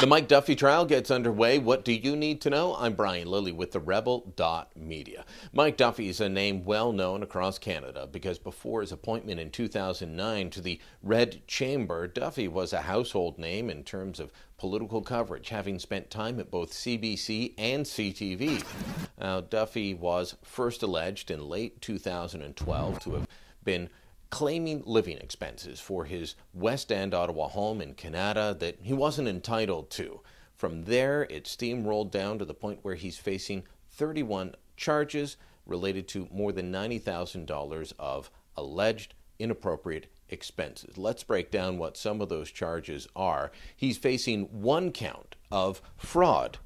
The Mike Duffy trial gets underway. What do you need to know? I'm Brian Lilley with TheRebel.media. Mike Duffy is a name well known across Canada because before his appointment in 2009 to the Red Chamber, Duffy was a household name in terms of political coverage, having spent time at both CBC and CTV. Now, Duffy was first alleged in late 2012 to have been claiming living expenses for his West End, Ottawa home in Canada that he wasn't entitled to. From there, it steamrolled down to the point where he's facing 31 charges related to more than $90,000 of alleged inappropriate expenses. Let's break down what some of those charges are. He's facing one count of fraud,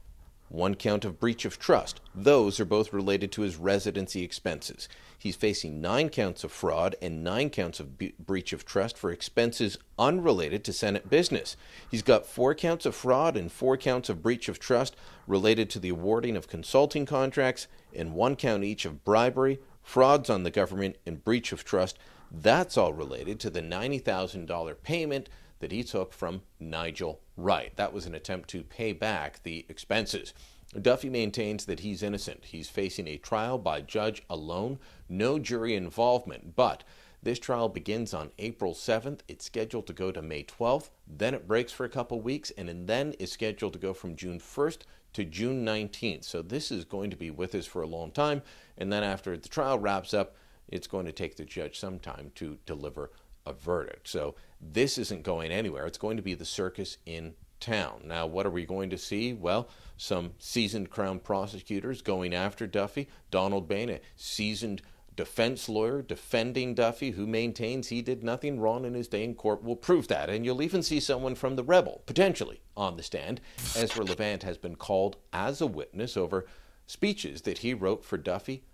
one count of breach of trust. Those are both related to his residency expenses. He's facing 9 counts of fraud and 9 counts of breach of trust for expenses unrelated to Senate business. He's got 4 counts of fraud and 4 counts of breach of trust related to the awarding of consulting contracts, and 1 count each of bribery, frauds on the government, and breach of trust. That's all related to the $90,000 payment that he took from Nigel Wright. That was an attempt to pay back the expenses. Duffy maintains that he's innocent. He's facing a trial by judge alone, no jury involvement. But this trial begins on April 7th. It's scheduled to go to May 12th. Then it breaks for a couple weeks, and then is scheduled to go from June 1st to June 19th. So this is going to be with us for a long time. And then after the trial wraps up, it's going to take the judge some time to deliver a verdict. So this isn't going anywhere. It's going to be the circus in town. Now, what are we going to see? Well, some seasoned Crown prosecutors going after Duffy. Donald Bain, a seasoned defense lawyer defending Duffy, who maintains he did nothing wrong in his day in court, will prove that. And you'll even see someone from The Rebel, potentially, on the stand. Ezra Levant has been called as a witness over speeches that he wrote for Duffy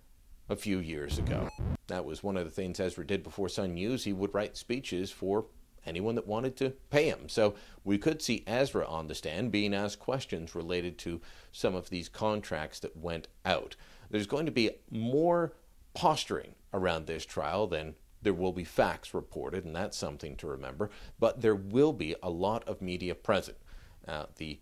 a few years ago. That was one of the things Ezra did before Sun News. He would write speeches for anyone that wanted to pay him. So we could see Ezra on the stand being asked questions related to some of these contracts that went out. There's going to be more posturing around this trial than there will be facts reported, and that's something to remember. But there will be a lot of media present. The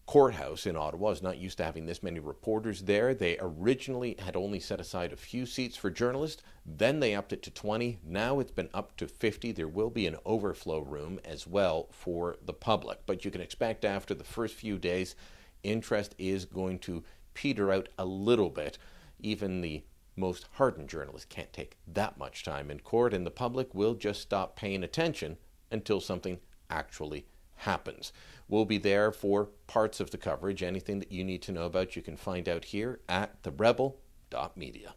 courthouse in Ottawa is not used to having this many reporters there. They originally had only set aside a few seats for journalists. Then they upped it to 20. Now it's been up to 50. There will be an overflow room as well for the public. But you can expect after the first few days, interest is going to peter out a little bit. Even the most hardened journalists can't take that much time in court, and the public will just stop paying attention until something actually happens. We'll be there for parts of the coverage. Anything that you need to know about, you can find out here at TheRebel.media.